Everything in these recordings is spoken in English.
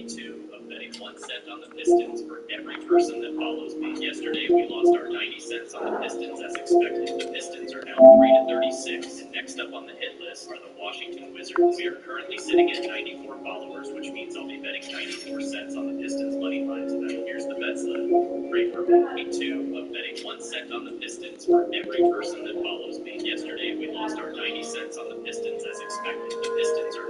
Two of betting 1 cent on the Pistons for every person that follows me. Yesterday we lost our 90 cents on the Pistons as expected. The Pistons are now 3-36 and Next up on the hit list are the Washington Wizards. We are currently sitting at 94 followers, which means I'll be betting 94 cents on the Pistons money line tonight. Here's the bet slip. Great for 2 of betting 1 cent on the Pistons for every person that follows me. Yesterday we lost our 90 cents on the Pistons as expected. The Pistons are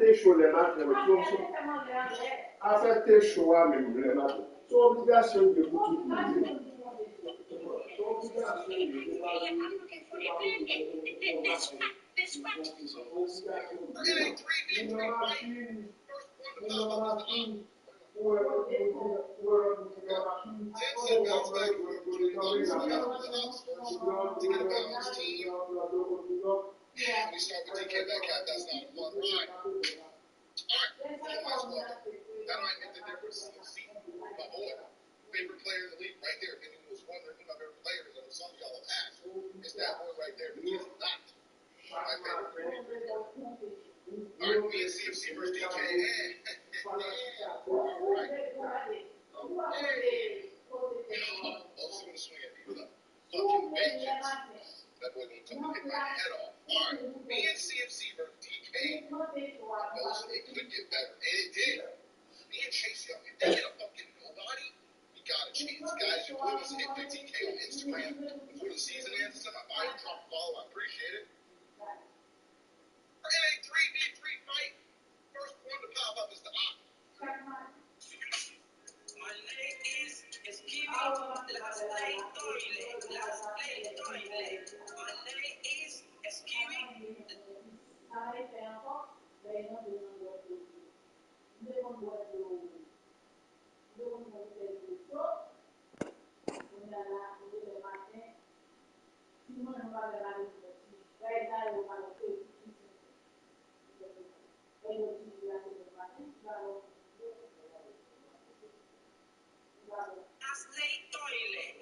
After show le match, after show a même le match, sous obligation de tout publier. Yeah, we start with DK Metcalf. That's not a fun ride. All right, that might make the difference in the season. My boy, favorite player in the league, right there. If anyone was wondering who my favorite player is, I know some of y'all have asked. It's that boy right there, but he's not my favorite player. All right, me and CFC versus DK. Hey! Also gonna swing at me with a fucking vengeance. That boy gonna come and hit my head off. Alright, me and CMC versus DK. Knows it could get better. And it did. Me and Chase Young, if they get a fucking nobody, we got a chance. Guys, you please hit 15K on Instagram before the season ends. Send my body, drop a follow. I appreciate it. We're in a 3v3 fight. First one to pop up is the op. My name is Kiwi. Last name Toilet. Last name Toilet. My name is Kiwi. Last name Toilet.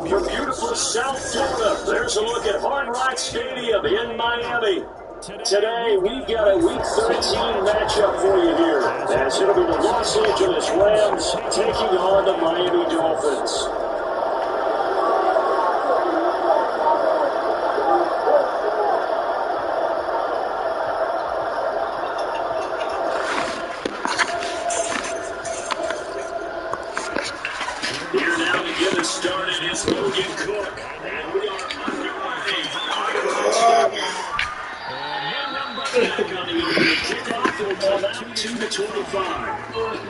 From beautiful South Florida, there's a look at Hard Rock Stadium in Miami. Today, we've got a Week 13 matchup for you here, as it'll be the Los Angeles Rams taking on the Miami Dolphins. Here now to get us started is Logan Cook, and we are underway. Back on the opening kickoff will come out to the 25.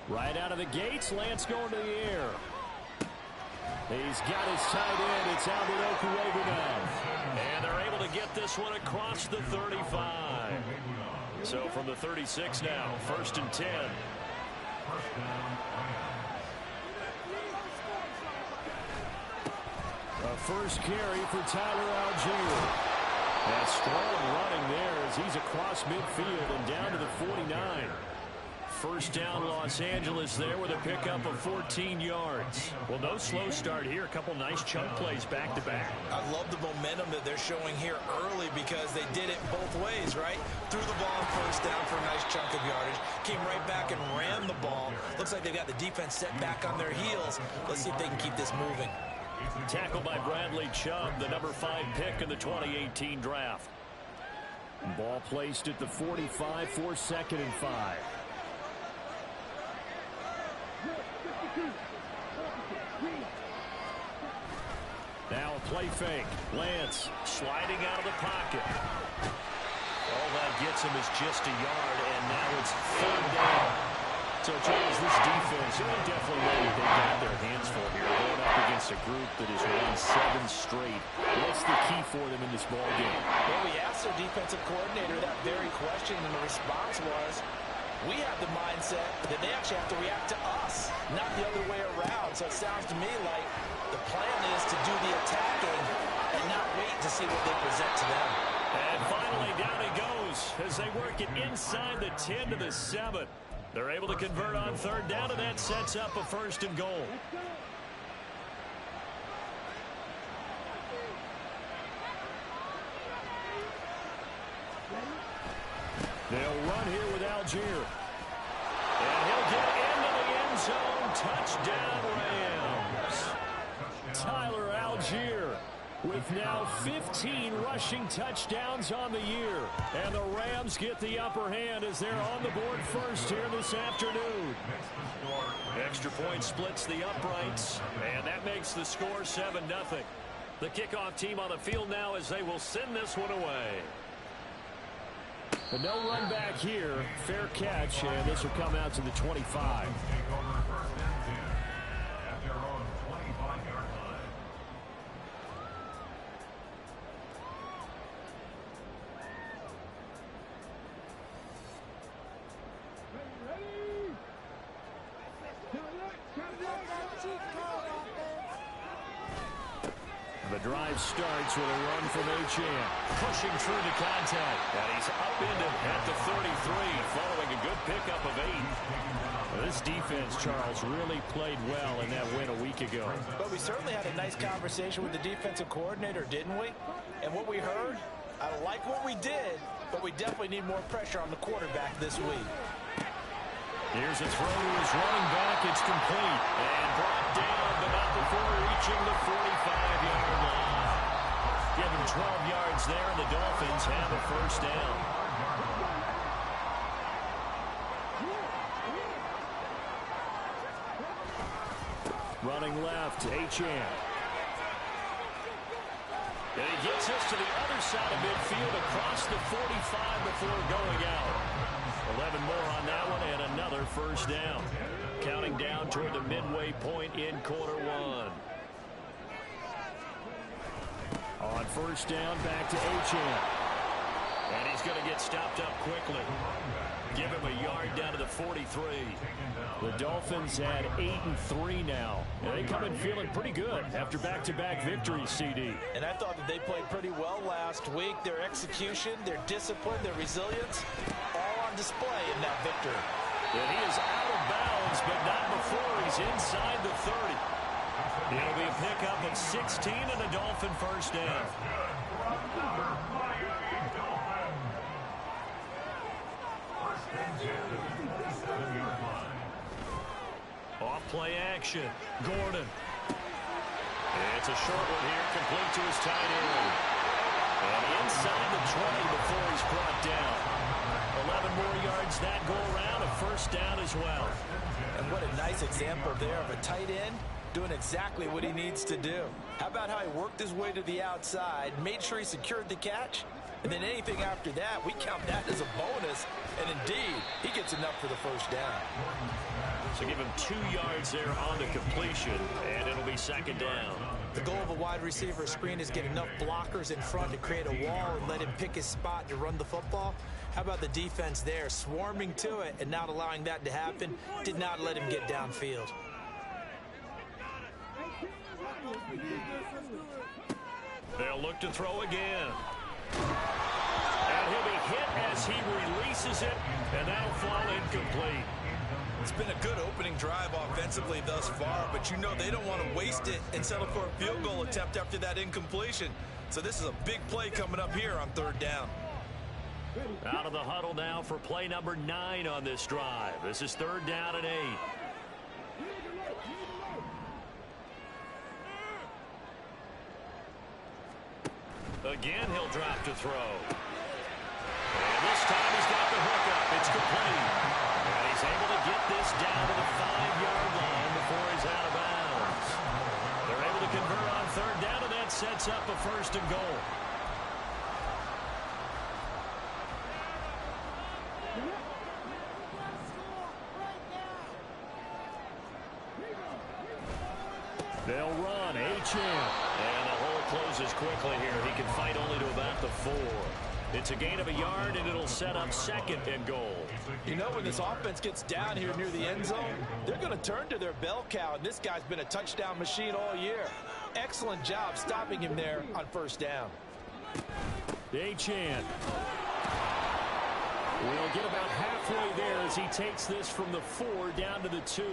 Right out of the gates, Lance going to the air. He's got his tight end. It's Albert Okuebu now. And they're able to get this one across the 35. So from the 36 now, 1st and 10. A first carry for Tyler Algier. That's strong running there as he's across midfield and down to the 49. First down, Los Angeles there with a pickup of 14 yards. Well, no slow start here. A couple nice chunk plays back-to-back. I love the momentum that they're showing here early because they did it both ways, right? Threw the ball first down for a nice chunk of yardage. Came right back and ran the ball. Looks like they've got the defense set back on their heels. Let's see if they can keep this moving. Tackled by Bradley Chubb, the number 5 pick in the 2018 draft. Ball placed at the 45 for 2nd and 5. Now a play fake. Lance sliding out of the pocket. All that gets him is just a yard, and now it's third down. So, Charles, this defense, they definitely know what they've got their hands full here, going up against a group that has won 7 straight. What's the key for them in this ballgame? Well, we asked their defensive coordinator that very question, and the response was, we have the mindset that they actually have to react to us, not the other way around. So it sounds to me like the plan is to do the attacking and not wait to see what they present to them. And finally, down he goes as they work it inside the 10 to the 7. They're able to convert on third down, and that sets up a 1st and goal. They'll run here with Algier. And he'll get into the end zone. Touchdown, Rams. Tyler Algier with now 15 rushing touchdowns on the year. And the Rams get the upper hand as they're on the board first here this afternoon. Extra point splits the uprights, and that makes the score 7-0. The kickoff team on the field now as they will send this one away. But no run back here. Fair catch, and this will come out to the 25. The drive starts with a run from Achane. Pushing through to contact. And he's upended at the 33 following a good pickup of 8. This defense, Charles, really played well in that win a week ago. But we certainly had a nice conversation with the defensive coordinator, didn't we? And what we heard, I like what we did, but we definitely need more pressure on the quarterback this week. Here's a throw to his running back. It's complete. And brought down, but not before reaching the 45-yard line. Give him 12 yards there, and the Dolphins have a 1st down. Running left, Achane. And he gets us to the other side of midfield across the 45 before going out. 11 more on that one, and another 1st down. Counting down toward the midway point in quarter 1. On 1st down, back to Achane. And he's going to get stopped up quickly. Give him a yard down to the 43. The Dolphins had 8-3 now. And they come in feeling pretty good after back-to-back victories, CD. And I thought that they played pretty well last week. Their execution, their discipline, their resilience, all on display in that victory. And he is out of bounds, but not before he's inside the 30. It'll be a pickup of 16 and a Dolphin 1st down. Off play action. Gordon. It's a short one here, complete to his tight end. And inside the 20 before he's brought down. 11 more yards that go around, a 1st down as well. And what a nice example there of a tight end doing exactly what he needs to do. How about how he worked his way to the outside, made sure he secured the catch, and then anything after that, we count that as a bonus. And indeed, he gets enough for the 1st down. So give him 2 yards there on the completion, and it'll be 2nd down. The goal of a wide receiver screen is get enough blockers in front to create a wall and let him pick his spot to run the football. How about the defense there, swarming to it and not allowing that to happen? Did not let him get downfield. They'll look to throw again. And he'll be hit as he releases it, and that'll fall incomplete. It's been a good opening drive offensively thus far, but you know they don't want to waste it and settle for a field goal attempt after that incompletion. So this is a big play coming up here on 3rd down. Out of the huddle now for play number 9 on this drive. This is 3rd down and 8. Again, he'll drop to throw. And this time he's got the hookup. It's complete. And he's able to get this down to the 5-yard line sets up a 1st and goal. They'll run. Achane. And the hole closes quickly here. He can fight only to about the 4. It's a gain of a yard, and it'll set up 2nd and goal. You know, when this offense gets down here near the end zone, they're going to turn to their bell cow, and this guy's been a touchdown machine all year. Excellent job stopping him there on 1st down. Achane will get about halfway there as he takes this from the 4 down to the 2.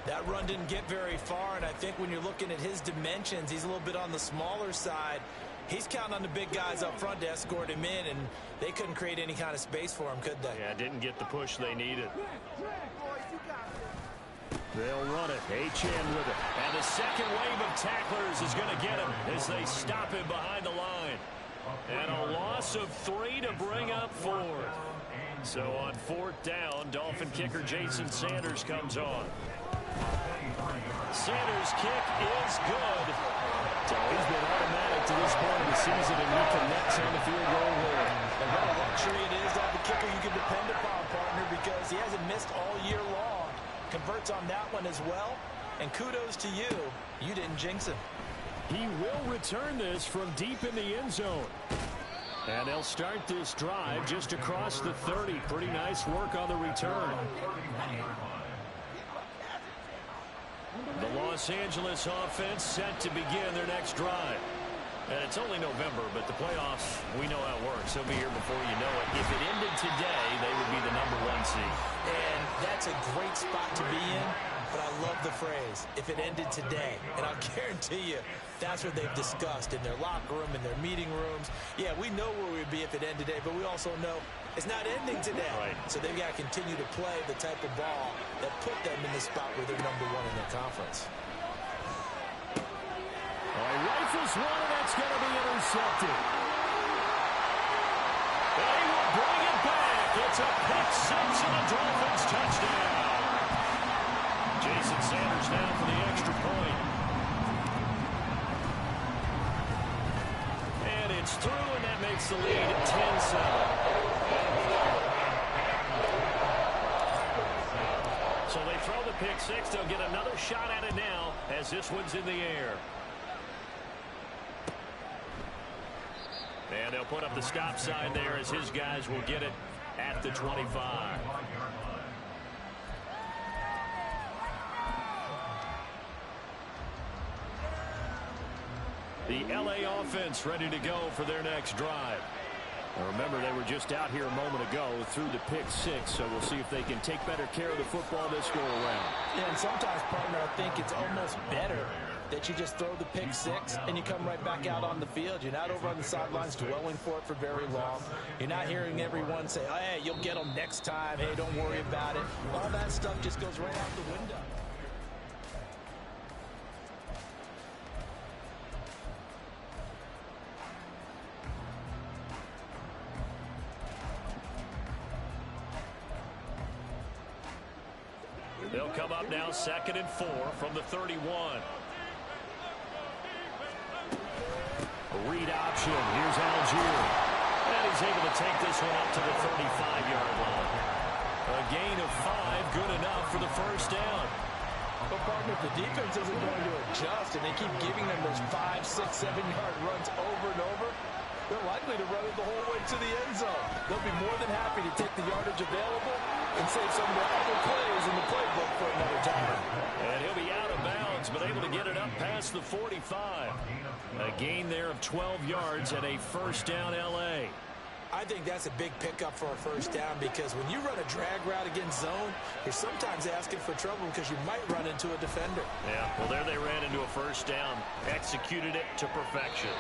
That run didn't get very far, and I think when you're looking at his dimensions, he's a little bit on the smaller side. He's counting on the big guys up front to escort him in, and they couldn't create any kind of space for him, could they? Yeah, didn't get the push they needed. They'll run it. Achane with it. And the second wave of tacklers is going to get him as they stop him behind the line. And a loss of 3 to bring up 4. So on 4th down, Dolphin kicker Jason Sanders comes on. Sanders' kick is good. So he's been automatic to this point of the season, and he connects on the field goal line. And what a luxury it is to have a kicker you can depend upon, partner, because he hasn't missed all year long. Converts on that one as well. And kudos to you. You didn't jinx him. He will return this from deep in the end zone. And they'll start this drive just across the 30. Pretty nice work on the return. The Los Angeles offense set to begin their next drive. And it's only November, but the playoffs, we know how it works. They'll be here before you know it. If it ended today, they would be the #1 seed. And that's a great spot to be in, but I love the phrase, if it ended today. And I'll guarantee you, that's what they've discussed in their locker room, in their meeting rooms. Yeah, we know where we'd be if it ended today, but we also know it's not ending today. Right. So they've got to continue to play the type of ball that put them in the spot where they're #1 in their conference. He rifles one, and that's going to be intercepted. They will bring it back. It's a pick 6 and a Dolphins touchdown. Jason Sanders down for the extra point. And it's through, and that makes the lead 10-7. So they throw the pick 6. They'll get another shot at it now as this one's in the air. And they'll put up the stop sign there as his guys will get it at the 25. The LA offense ready to go for their next drive. Now remember, they were just out here a moment ago through the pick 6, so we'll see if they can take better care of the football this go around. Yeah, and sometimes, partner, I think it's almost better that you just throw the pick 6 and you come right back out on the field. You're not over on the sidelines dwelling for it for very long. You're not hearing everyone say, oh, hey, you'll get them next time. Hey, don't worry about it. All that stuff just goes right out the window. They'll come up now 2nd and 4 from the 31. A read option. Here's Algier. And he's able to take this one up to the 35-yard line. A gain of 5, good enough for the 1st down. But, partner, if the defense isn't going to adjust and they keep giving them those 5, 6, 7-yard runs over and over, they're likely to run it the whole way to the end zone. They'll be more than happy to take the yardage available and save some of their other plays in the playbook for another time. And he'll be out of bounds, but able to get it up past the 45. A gain there of 12 yards and a 1st down L.A. I think that's a big pickup for a 1st down because when you run a drag route against zone, you're sometimes asking for trouble because you might run into a defender. Yeah, well, there they ran into a 1st down. Executed it to perfection.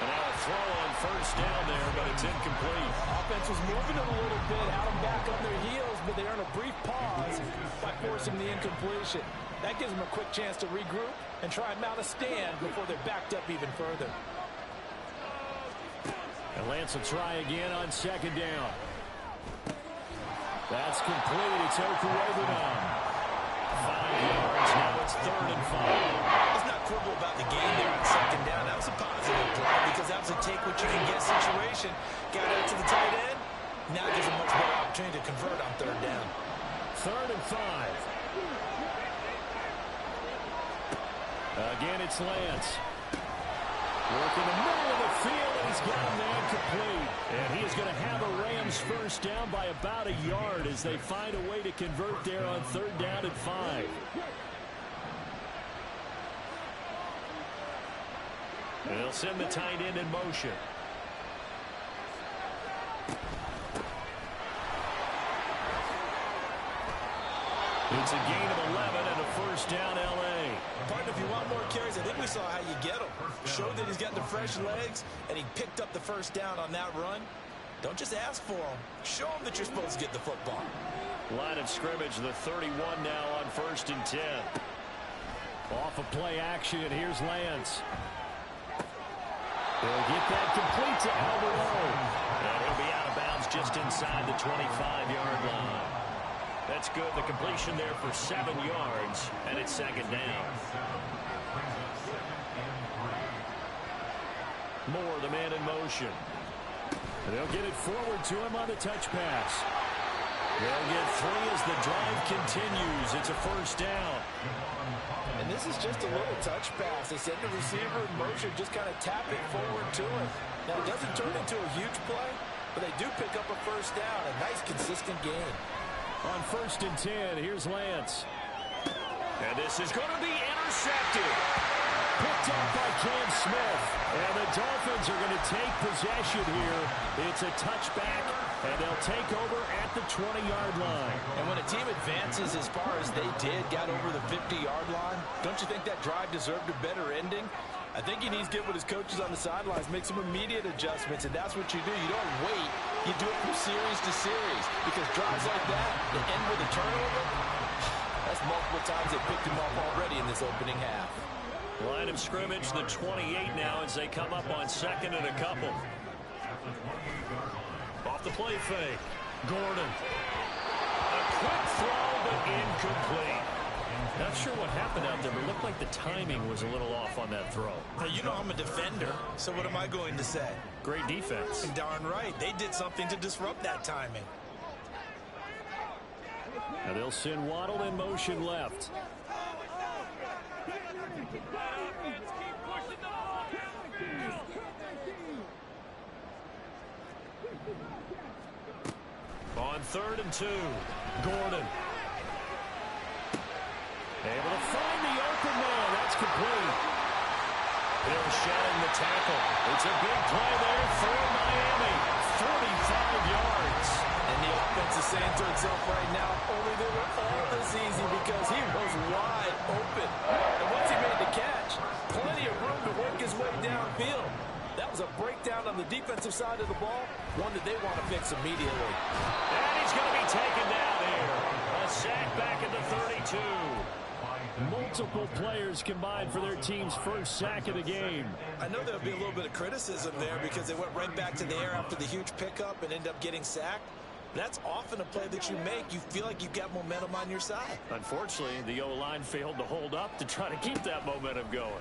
And now a throw on 1st down there, but it's incomplete. Offense was moving it a little bit, had them back on their heels, but they earned a brief pause by forcing the incompletion. That gives them a quick chance to regroup and try and mount a stand before they're backed up even further. And Lance will try again on 2nd down. That's complete. It's Okurebunom. 5 yards. Now it's 3rd and 5. It's not quibble about the game there on second down. That was a positive play because that was a take-what-you-can-get situation. Got out to the tight end. Now gives a much better opportunity to convert on third down. 3rd and 5. Again, it's Lance. Work in the middle of the field, and he's got him there complete. And he is going to have a Rams first down by about a yard as they find a way to convert there on 3rd down and 5. And they'll send the tight end in motion. It's a gain of 11 and a first down, L.A. Partner, if you want more carries, I think we saw how you get them. Showed that he's got the fresh legs, and he picked up the first down on that run. Don't just ask for them. Show them that you're supposed to get the football. Line of scrimmage, the 31 now on 1st and 10. Off of play action, here's Lance. They'll get that complete to Alvarado. And he'll be out of bounds just inside the 25-yard line. That's good. The completion there for 7 yards, and it's 2nd down. Moore, the man in motion. They'll get it forward to him on the touch pass. They'll get 3 as the drive continues. It's a first down. And this is just a little touch pass. They send the receiver in motion, just kind of tap it forward to him. Now, it doesn't turn into a huge play, but they do pick up a first down. A nice, consistent gain. On 1st and 10, here's Lance. And this is going to be intercepted. Picked up by Cam Smith. And the Dolphins are going to take possession here. It's a touchback, and they'll take over at the 20-yard line. And when a team advances as far as they did, got over the 50-yard line, don't you think that drive deserved a better ending? I think he needs to get with his coaches on the sidelines, make some immediate adjustments, and that's what you do. You don't wait. You do it from series to series, because drives like that, that end with a turnover, that's multiple times they picked him off already in this opening half. Line of scrimmage, the 28 now as they come up on 2nd and a couple. Off the play fake. Gordon. A quick throw, but incomplete. Not sure what happened out there, but it looked like the timing was a little off on that throw. Now, you know I'm a defender, so what am I going to say? Great defense. And darn right. They did something to disrupt that timing. Now they'll send Waddle in motion left. On 3rd and 2, Gordon. Able to find the open man. That's complete. Bill shedding the tackle. It's a big play there for Miami. 45 yards. And the offense is saying to itself right now, only they were all this easy because he was wide open. And once he made the catch, plenty of room to work his way downfield. That was a breakdown on the defensive side of the ball, one that they want to fix immediately. And he's going to be taken down here. A sack back at the 32. Multiple players combined for their team's first sack of the game. I know there'll be a little bit of criticism there because they went right back to the air after the huge pickup and end up getting sacked. That's often a play that you make. You feel like you've got momentum on your side. Unfortunately, the O-line failed to hold up to try to keep that momentum going.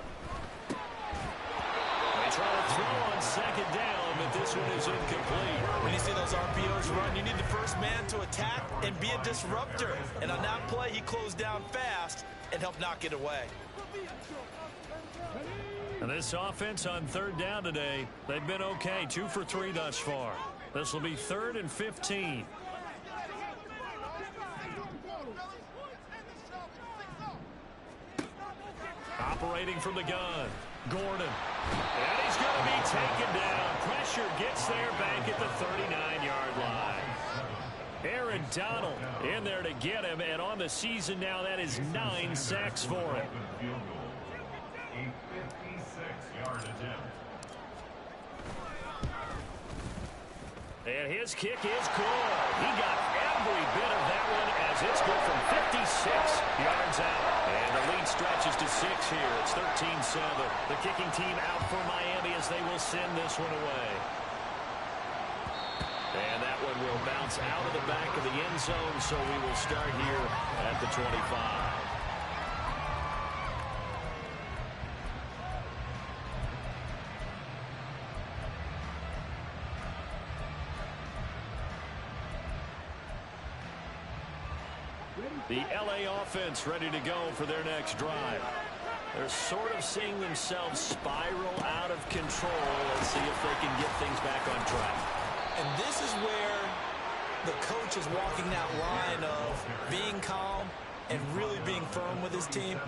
They try to throw on 2nd down, but this one is incomplete. When you see those RPOs run, you need the first man to attack and be a disruptor. And on that play, he closed down fast and helped knock it away. And this offense on 3rd down today, they've been okay. 2 for 3 thus far. This will be 3rd and 15. Operating from the gun, Gordon. And he's going to be taken down. Pressure gets there back at the 39-yard line. Aaron Donald in there to get him, and on the season now, that is 9 sacks for him. And his kick is good. He got every bit of that one as it's good from 56 yards out. And the lead stretches to 6 here. It's 13-7. The kicking team out for Miami as they will send this one away. And that one will bounce out of the back of the end zone, so we will start here at the 25. The LA offense ready to go for their next drive. They're sort of seeing themselves spiral out of control. Let's see if they can get things back on track. And this is where the coach is walking that line of being calm and really being firm with his team.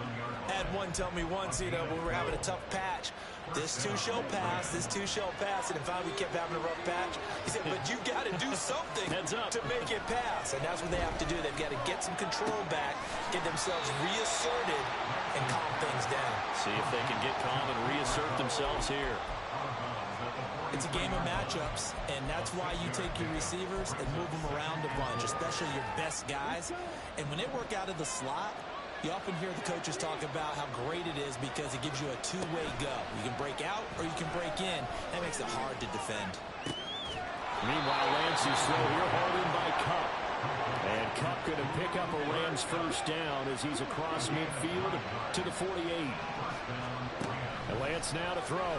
I had one tell me once, when we were having a tough patch, this too shall pass, this too shall pass. And if we kept having a rough patch, he said, but you got to do something to make it pass. And that's what they have to do. They've got to get some control back, get themselves reasserted, and calm things down. See if they can get calm and reassert themselves here. It's a game of matchups, and that's why you take your receivers and move them around a bunch, especially your best guys. And when they work out of the slot, you often hear the coaches talk about how great it is because it gives you a two-way go. You can break out or you can break in. That makes it hard to defend. Meanwhile, Lancey's throw here hauled in by Kupp. And Kupp going to pick up a Rams first down as he's across midfield to the 48. And Lance now to throw.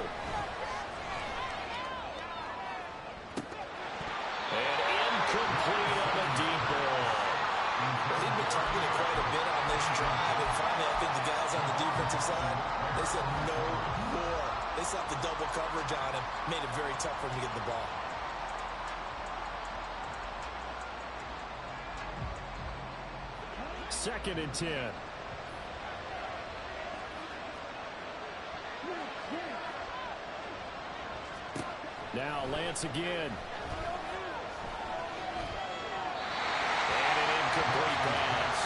And incomplete on the deep ball. They've been targeted quite a bit on this drive, and finally I think the guys on the defensive side, they said no more. They slapped the double coverage on him, made it very tough for him to get the ball. Second and 10. Now Lance again. And an incomplete pass.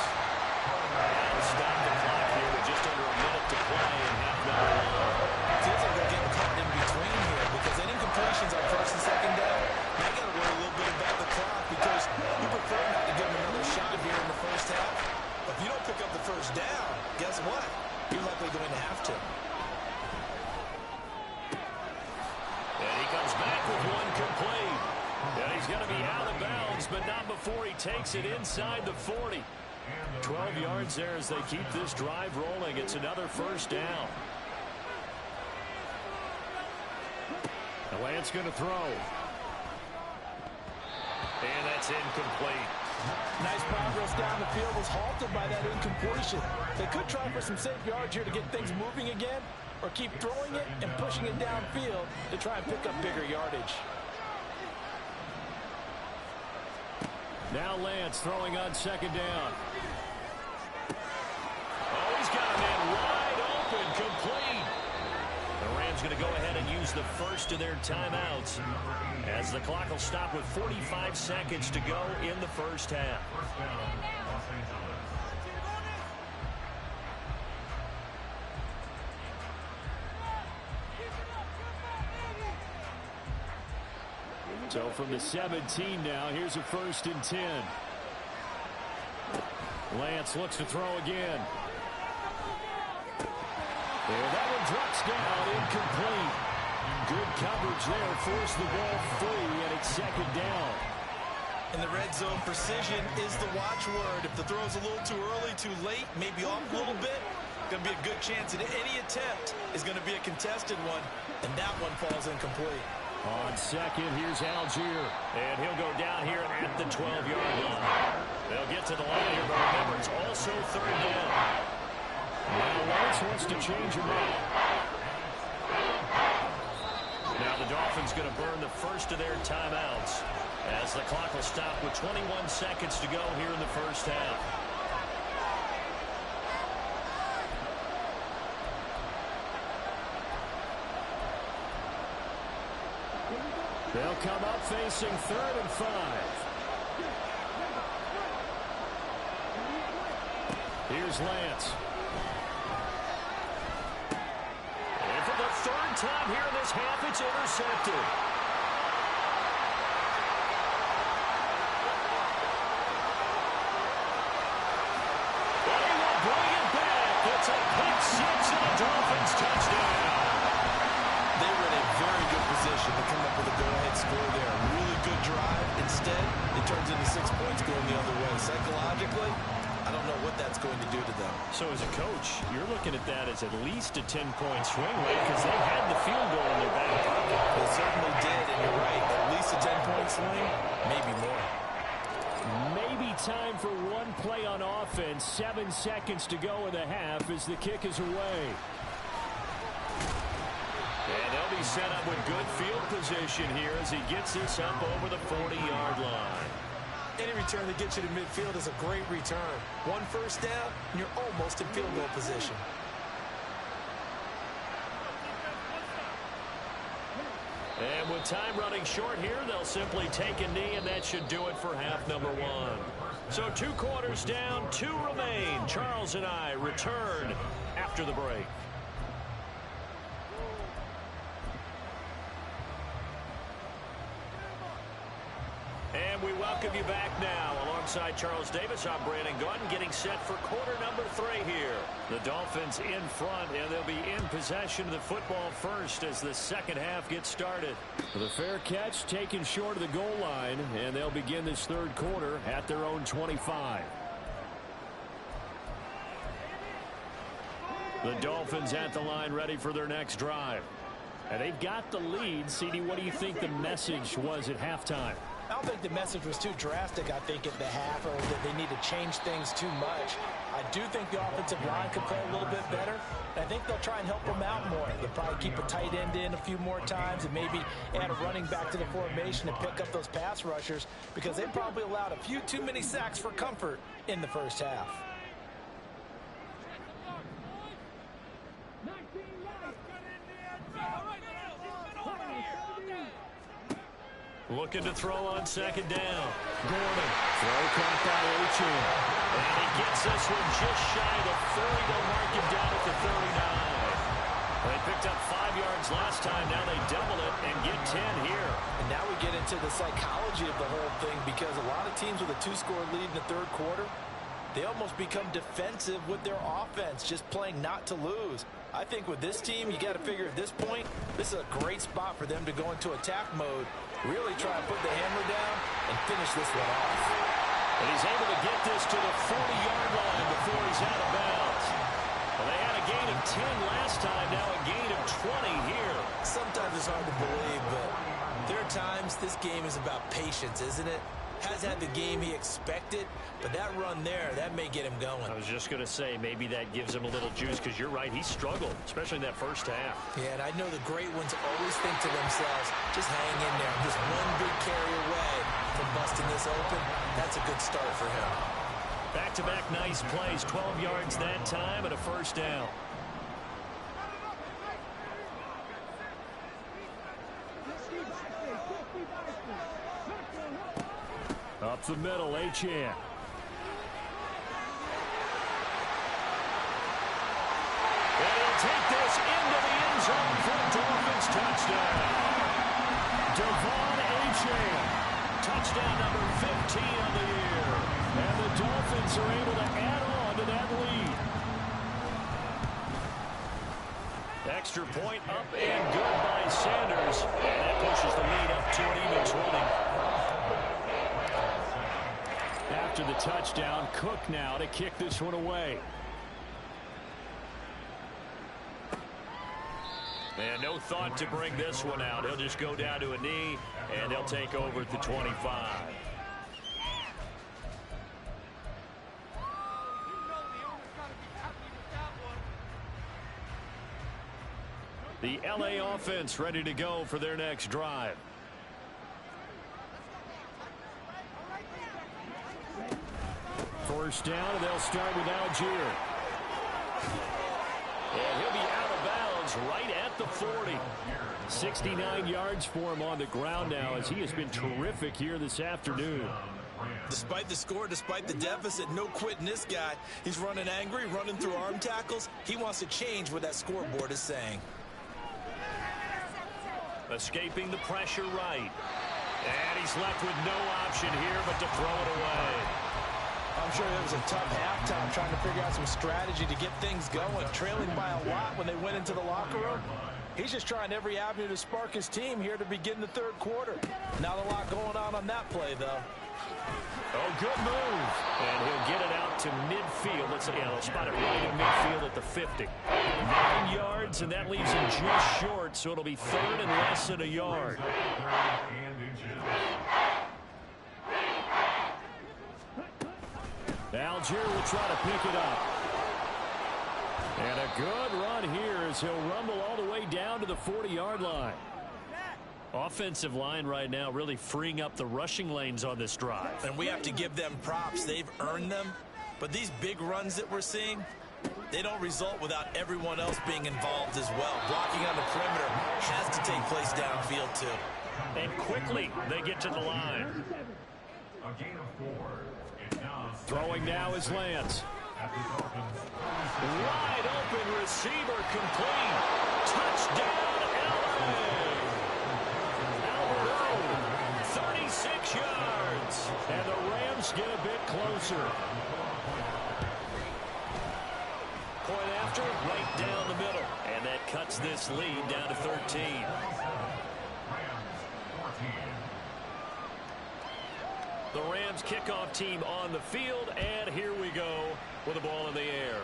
And stop the clock here with just under a minute to play and half minute long. Feels like they're getting caught in between here because any incompletions on first and second down, they got to worry a little bit about the clock because you prefer not to give them another shot here in the first half. But if you don't pick up the first down, guess what? You're likely going to have to. And he comes back with one complete. And he's going to be out of bounds, but not before he takes it inside the 40. 12 yards there as they keep this drive rolling. It's another first down. And Lance going to throw. And that's incomplete. Nice progress down the field was halted by that incompletion. They could try for some safe yards here to get things moving again, or keep throwing it and pushing it downfield to try and pick up bigger yardage. Now Lance throwing on second down. Oh, he's got a man wide open, complete. The Rams going to go ahead and use the first of their timeouts as the clock will stop with 45 seconds to go in the first half. So from the 17 now, here's a first and 10. Lance looks to throw again. And that one drops down, incomplete. Good coverage there, forced the ball free, and it's second down. In the red zone, precision is the watchword. If the throw's a little too early, too late, maybe off a little bit, going to be a good chance that any attempt is going to be a contested one, and that one falls incomplete. On second, here's Algier, and he'll go down here at the 12-yard line. They'll get to the line here, but remember, it's also third down. Now Lance wants to change him up. Now the Dolphins going to burn the first of their timeouts as the clock will stop with 21 seconds to go here in the first half. They'll come up facing 3rd and 5. Here's Lance. And for the third time here in this half, it's intercepted. And he will bring it back. It's a pick six and a Dolphins touchdown. They were in a very good position to come up with a go-ahead score there. A really good drive. Instead, it turns into 6 points going the other way. Psychologically, I don't know what that's going to do to them. So as a coach, you're looking at that as at least a 10-point swing rate because they had the field goal in their back pocket. They certainly did, and you're right. At least a 10-point swing, maybe more. Maybe time for one play on offense. 7 seconds to go in the half as the kick is away. And they'll be set up with good field position here as he gets this up over the 40-yard line. Any return that gets you to midfield is a great return. One first down, and you're almost in field goal position. And with time running short here, they'll simply take a knee, and that should do it for half number one. So 2 quarters down, 2 remain. Charles and I return after the break. And we welcome you back now. Alongside Charles Davis, I'm Brandon Gunn, getting set for quarter number 3 here. The Dolphins in front, and they'll be in possession of the football first as the second half gets started. The fair catch taken short of the goal line, and they'll begin this third quarter at their own 25. The Dolphins at the line ready for their next drive. And they've got the lead. CD, what do you think the message was at halftime? I don't think the message was too drastic, I think, at the half, or that they need to change things too much. I do think the offensive line could play a little bit better. I think they'll try and help them out more. They'll probably keep a tight end in a few more times and maybe add a running back to the formation to pick up those pass rushers, because they probably allowed a few too many sacks for comfort in the first half. Looking to throw on second down. Gordon. Throw caught by Achane. And he gets this one just shy of the 40. They'll mark him down at the 39. They picked up 5 yards last time. Now they double it and get 10 here. And now we get into the psychology of the whole thing, because a lot of teams with a 2-score lead in the third quarter, they almost become defensive with their offense, just playing not to lose. I think with this team, you got to figure at this point, this is a great spot for them to go into attack mode, really try and put the hammer down and finish this one off. And he's able to get this to the 40-yard line before he's out of bounds. Well, they had a gain of 10 last time, now a gain of 20 here. Sometimes it's hard to believe, but there are times this game is about patience, isn't it? Has had the game he expected, but that run there, that may get him going. I was just going to say, maybe that gives him a little juice, because you're right, he struggled, especially in that first half. Yeah, and I know the great ones always think to themselves, just hang in there. Just one big carry away from busting this open. That's a good start for him. Back-to-back nice plays, 12 yards that time and a first down. Up the middle, Achane. And he'll take this into the end zone for a Dolphins touchdown. Devon Achane, touchdown number 15 on the year. And the Dolphins are able to add on to that lead. Extra point up and good by Sanders. And that pushes the lead up to an even 20. After the touchdown, Cook now to kick this one away. And no thought to bring this one out. He'll just go down to a knee, and they'll take over at the 25. The LA offense ready to go for their next drive. First down, and they'll start with Algier. And he'll be out of bounds right at the 40. 69 yards for him on the ground now, as he has been terrific here this afternoon. Despite the score, despite the deficit, no quitting this guy. He's running angry, running through arm tackles. He wants to change what that scoreboard is saying. Escaping the pressure right. And he's left with no option here but to throw it away. I'm sure it was a tough halftime trying to figure out some strategy to get things going. Trailing by a lot when they went into the locker room. He's just trying every avenue to spark his team here to begin the third quarter. Not a lot going on that play, though. Oh, good move. And he'll get it out to midfield. Let's see, they'll spot it right in midfield at the 50. 9 yards, and that leaves him just short, so it'll be third and less than a yard. Algier will try to pick it up. And a good run here as he'll rumble all the way down to the 40-yard line. Offensive line right now really freeing up the rushing lanes on this drive. And we have to give them props. They've earned them. But these big runs that we're seeing, they don't result without everyone else being involved as well. Blocking on the perimeter has to take place downfield too. And quickly they get to the line. Throwing now is Lance. Wide open receiver complete. Touchdown LA. Albert 36 yards. And the Rams get a bit closer. Point after, right down the middle. And that cuts this lead down to 13. The Rams kickoff team on the field, and here we go with the ball in the air.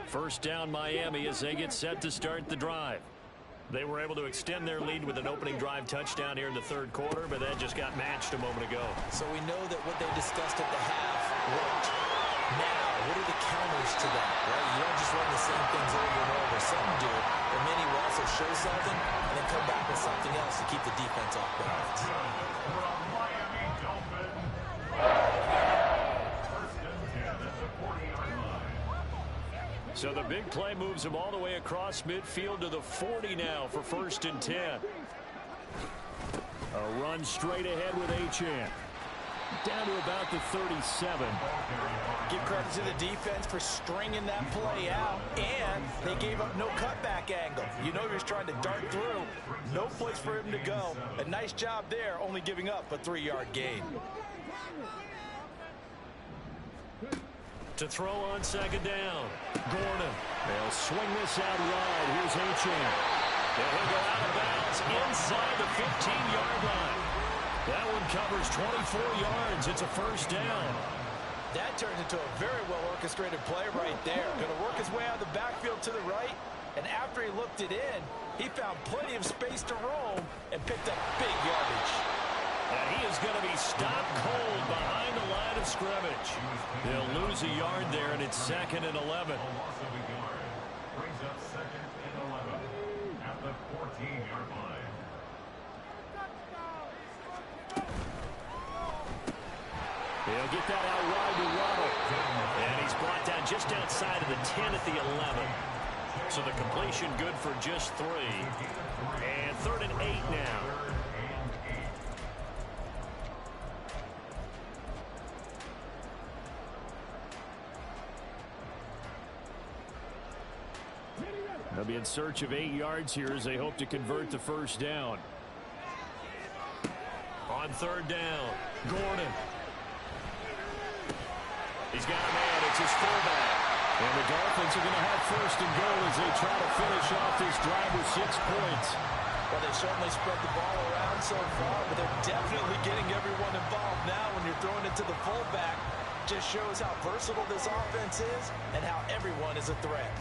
First down Miami as they get set to start the drive. They were able to extend their lead with an opening drive touchdown here in the third quarter, but that just got matched a moment ago. So we know that what they discussed at the half worked. Now, what are the counters to that, right? You don't just run the same things over and over. Some do, but many will also show something and then come back with something else to keep the defense off balance. So the big play moves him all the way across midfield to the 40 now for 1st and 10. A run straight ahead with Achane. Down to about the 37. Give credit to the defense for stringing that play out, and they gave up no cutback angle. You know he was trying to dart through. No place for him to go. A nice job there, only giving up a 3-yard gain. To throw on 2nd down. Gordon. They'll swing this out wide. Here's Achane. And he'll go out of bounds inside the 15-yard line. That one covers 24 yards. It's a 1st down. That turned into a very well-orchestrated play right there. Going to work his way out of the backfield to the right. And after he looked it in, he found plenty of space to roam and picked up big yardage. And he is going to be stopped cold behind the line of scrimmage. They'll lose a yard there, and it's 2nd and 11. Brings up 2nd and 11 at the 14-yard line. He'll get that out wide to Waddle. And he's brought down just outside of the 10 at the 11. So the completion good for just 3. And 3rd and 8 now. They'll be in search of 8 yards here as they hope to convert the 1st down. On 3rd down, Gordon. He's got a man. It's his fullback. And the Dolphins are going to have 1st and goal as they try to finish off this drive with 6 points. Well, they certainly spread the ball around so far, but they're definitely getting everyone involved now when you're throwing it to the fullback. Just shows how versatile this offense is and how everyone is a threat.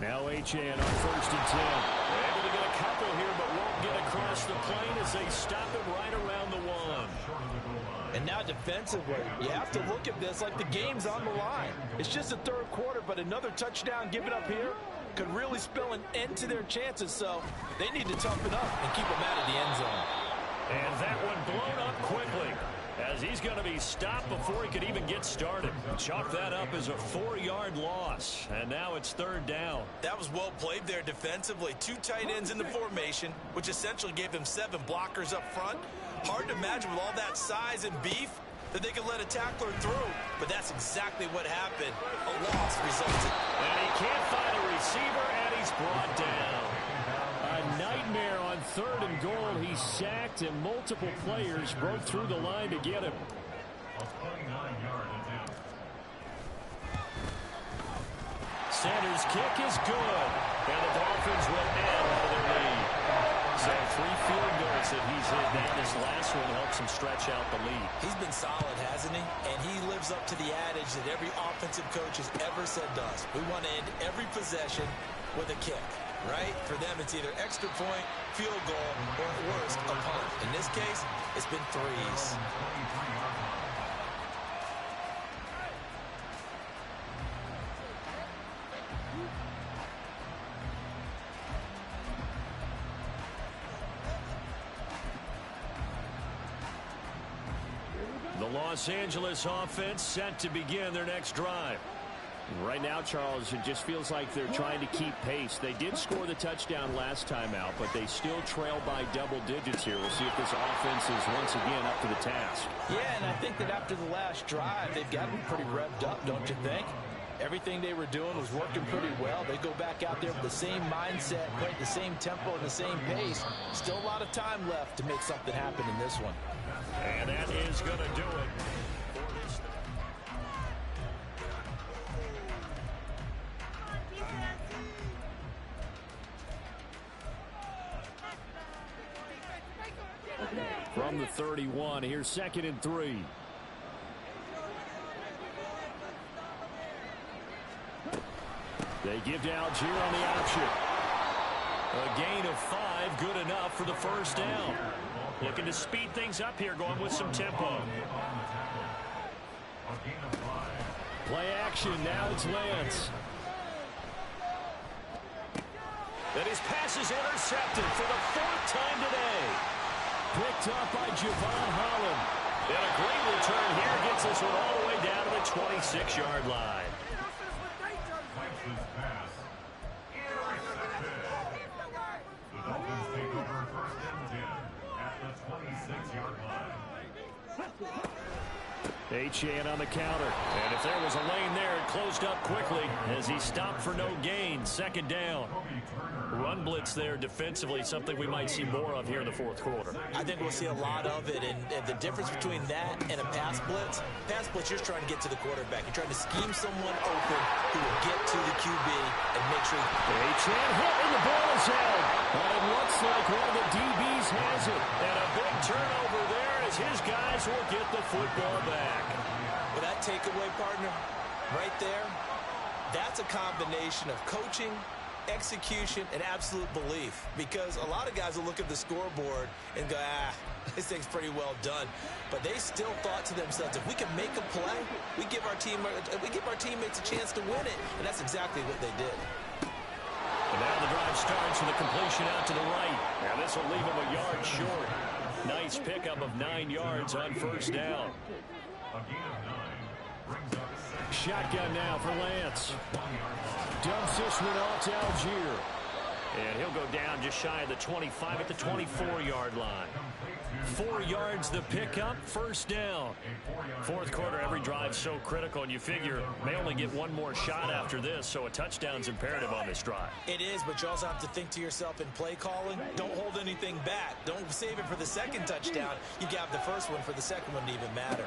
Now Achane on 1st and 10. They're able to get a couple here, but won't get across the plane as they stop him right around the 1. And now defensively, you have to look at this like the game's on the line. It's just the 3rd quarter, but another touchdown given up here could really spell an end to their chances, so they need to toughen up and keep them out of the end zone. And that one blown up quickly as he's going to be stopped before he could even get started. Chalk that up as a 4-yard loss, and now it's 3rd down. That was well played there defensively. 2 tight ends in the formation, which essentially gave them 7 blockers up front. Hard to imagine with all that size and beef that they could let a tackler through, but that's exactly what happened. A loss resulted. And he can't find a receiver, and he's brought down. A nightmare on 3rd and goal. He's sacked, and multiple players broke through the line to get him. A 29-yard attempt. Sanders' kick is good, and the Dolphins will add to their lead. So 3 field goals that he's hit now. This last one helps him stretch out the lead. He's been solid, hasn't he? And he lives up to the adage that every offensive coach has ever said to us. We want to end every possession with a kick, right? For them, it's either extra point, field goal, or at worst, a punt. In this case, it's been threes. The Los Angeles offense set to begin their next drive. Right now, Charles, it just feels like they're trying to keep pace. They did score the touchdown last time out, but they still trail by double digits here. We'll see if this offense is once again up to the task. Yeah, and I think that after the last drive, they've gotten pretty revved up, don't you think? Everything they were doing was working pretty well. They go back out there with the same mindset, playing the same tempo and the same pace. Still a lot of time left to make something happen in this one. And that is going to do it. From the 31, here's 2nd and 3. They give to Algier on the option. A gain of 5, good enough for the first down. Looking to speed things up here, going with some tempo. Play action, now it's Lance. And his pass is intercepted for the 4th time today. Picked up by Javon Holland. And a great return here gets this one all the way down to the 26-yard line. Pass. Intercepted. The Dolphins take over 1st and 10 at the 26-yard line. Achane on the counter. And if there was a lane there, it closed up quickly as he stopped for no gain. 2nd down. Run blitz there defensively, something we might see more of here in the 4th quarter. I think we'll see a lot of it, and the difference between that and a pass blitz, you're trying to get to the quarterback. You're trying to scheme someone open who will get to the QB and make sure Achane hit and the ball is out. But it looks like one of the DBs has it. And a big turnover there as his guys will get the football back. With that takeaway, partner, right there, that's a combination of coaching, execution, and absolute belief, because a lot of guys will look at the scoreboard and go, this thing's pretty well done, but they still thought to themselves, if we can make a play, we give our teammates a chance to win it, and that's exactly what they did. And now the drive starts with a completion out to the right. Now this will leave him a yard short. Nice pickup of 9 yards on 1st down. A gain of 9 brings up 2nd. Shotgun now for Lance. Dumps this one off to Algier. And he'll go down just shy of the 25 at the 24-yard line. 4 yards the pickup, 1st down. 4th quarter, every drive so critical, and you figure may only get one more shot after this, so a touchdown's imperative on this drive. It is, but you also have to think to yourself in play calling, don't hold anything back. Don't save it for the 2nd touchdown. You got the first one for the 2nd one to even matter.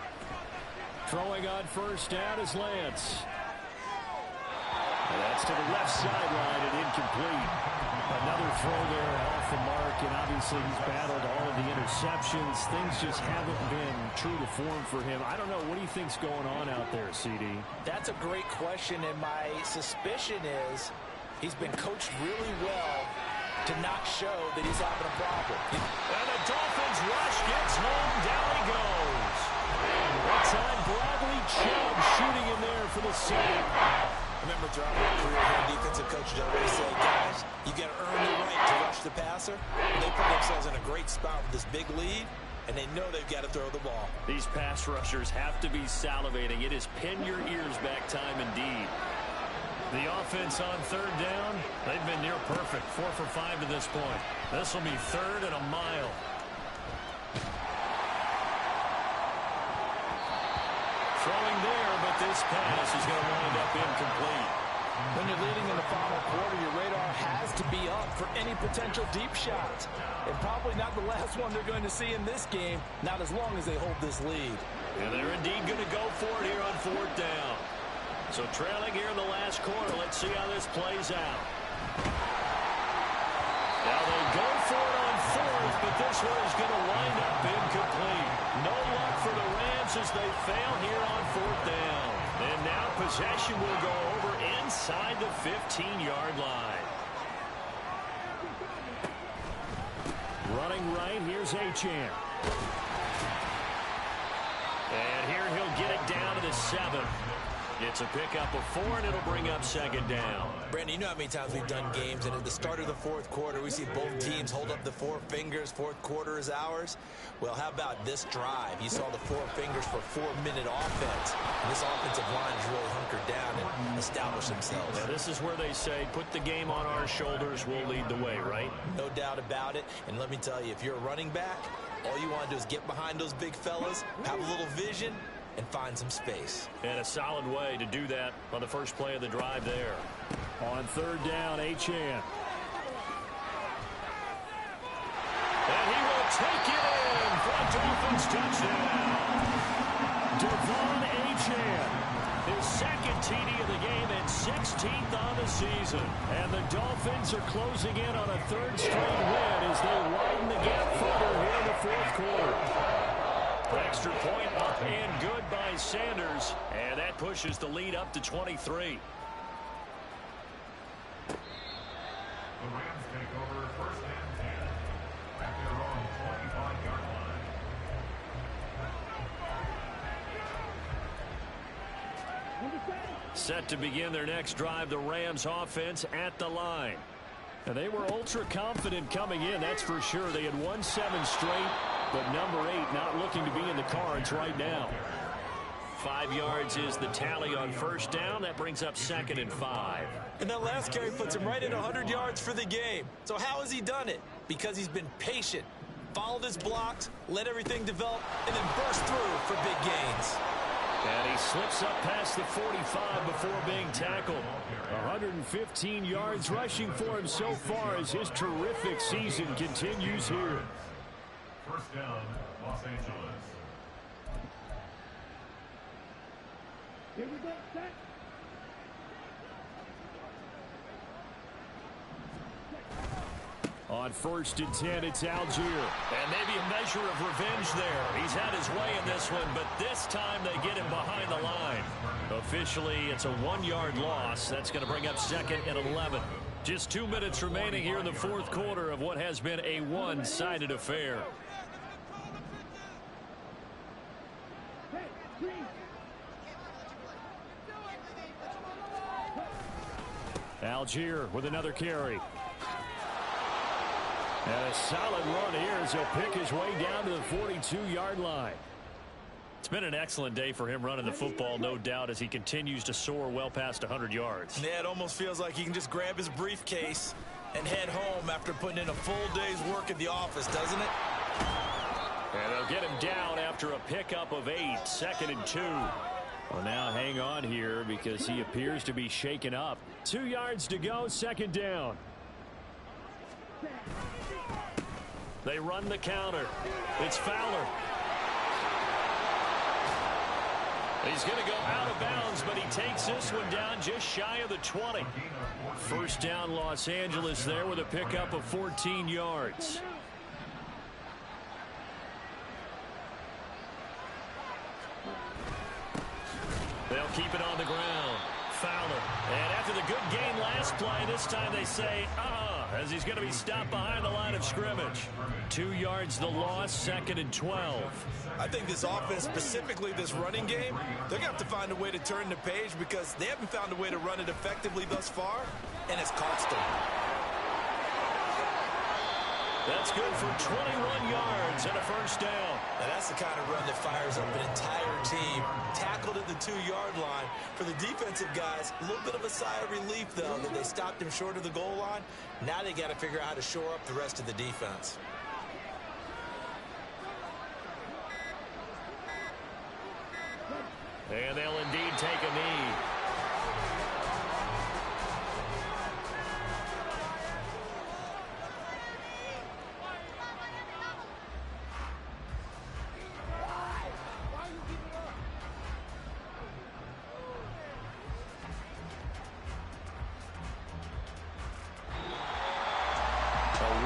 Throwing on 1st down is Lance. And that's to the left sideline and incomplete. Another throw there off the mark, and obviously he's battled all of the interceptions. Things just haven't been true to form for him. I don't know. What do you think's going on out there, CD? That's a great question, and my suspicion is he's been coached really well to not show that he's having a problem. And the Dolphins rush gets home. Down he goes. That time, Bradley Chubb shooting in there for the save. Remember, throughout my career here, defensive coaches always say, guys, you got to earn the right to rush the passer. And they put themselves in a great spot with this big lead, and they know they've got to throw the ball. These pass rushers have to be salivating. It is pin your ears back time indeed. The offense on 3rd down, they've been near perfect. 4 for 5 to this point. This will be 3rd and a mile. Throwing there, but this pass is going to wind up incomplete. When you're leading in the final quarter, your radar has to be up for any potential deep shots. And probably not the last one they're going to see in this game, not as long as they hold this lead. And they're indeed going to go for it here on 4th down. So trailing here in the last quarter. Let's see how this plays out. Now they go for it on 4th, but this one is going to wind up incomplete. No luck for the Rams as they fail here on 4th down. And now possession will go over inside the 15-yard line. Running right, here's Achane. And here he'll get it down to the 7. It's a pickup of 4, and it'll bring up 2nd down. Brandon, you know how many times we've done games, and at the start of the 4th quarter, we see both teams hold up the 4 fingers, 4th quarter is ours. Well, how about this drive? You saw the 4 fingers for 4-minute offense. And this offensive line is really hunkered down and established themselves. Now, this is where they say, put the game on our shoulders, we'll lead the way, right? No doubt about it. And let me tell you, if you're a running back, all you want to do is get behind those big fellas, have a little vision, and find some space. And a solid way to do that on the first play of the drive there. On 3rd down, Achane. And he will take it in for a Dolphins touchdown. Devon Achane, his 2nd TD of the game and 16th on the season. And the Dolphins are closing in on a 3rd straight win as they widen the gap further here in the 4th quarter. Extra point up and good by Sanders, and that pushes the lead up to 23. The Rams take over 1st and 10 at their own 25-yard line. Set to begin their next drive, the Rams offense at the line. And they were ultra confident coming in, that's for sure. They had won 7 straight, but number 8 not looking to be in the cards right now. 5 yards is the tally on 1st down. That brings up 2nd and 5. And that last carry puts him right at 100 yards for the game. So how has he done it? Because he's been patient, followed his blocks, let everything develop, and then burst through for big gains. And he slips up past the 45 before being tackled. 115 yards rushing for him so far as his terrific season continues here. 1st down, Los Angeles. Here we go, set. On 1st and 10, it's Algier. And maybe a measure of revenge there. He's had his way in this one, but this time they get him behind the line. Officially, it's a 1-yard loss. That's going to bring up 2nd and 11. Just 2 minutes remaining here in the 4th quarter of what has been a one-sided affair. Algier with another carry. And a solid run here as he'll pick his way down to the 42-yard line. It's been an excellent day for him running the football, no doubt, as he continues to soar well past 100 yards. Yeah, it almost feels like he can just grab his briefcase and head home after putting in a full day's work at the office, doesn't it? And they'll get him down after a pickup of 8, 2nd and 2. Well, now hang on here because he appears to be shaken up. 2 yards to go, 2nd down. They run the counter. It's Fowler. He's going to go out of bounds, but he takes this one down just shy of the 20. 1st down, Los Angeles there with a pickup of 14 yards. They'll keep it on the ground. Fowler. And after the good gain last play, this time they say, as he's going to be stopped behind the line of scrimmage. 2 yards the loss, 2nd and 12. I think this offense, specifically this running game, they're going to have to find a way to turn the page because they haven't found a way to run it effectively thus far, and it's cost them. That's good for 21 yards and a 1st down. Now that's the kind of run that fires up an entire team. Tackled at the 2-yard line. For the defensive guys, a little bit of a sigh of relief, though, that they stopped him short of the goal line. Now they got to figure out how to shore up the rest of the defense. And they'll indeed take a knee.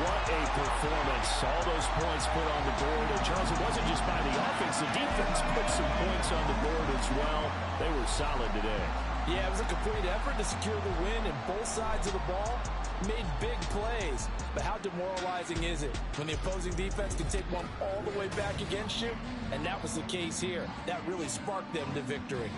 what a performance. All those points put on the board. And Charles, it wasn't just by the offense. The defense put some points on the board as well. They were solid today. Yeah, it was a complete effort to secure the win, and both sides of the ball made big plays. But how demoralizing is it when the opposing defense can take one all the way back against you? And that was the case here. That really sparked them to victory.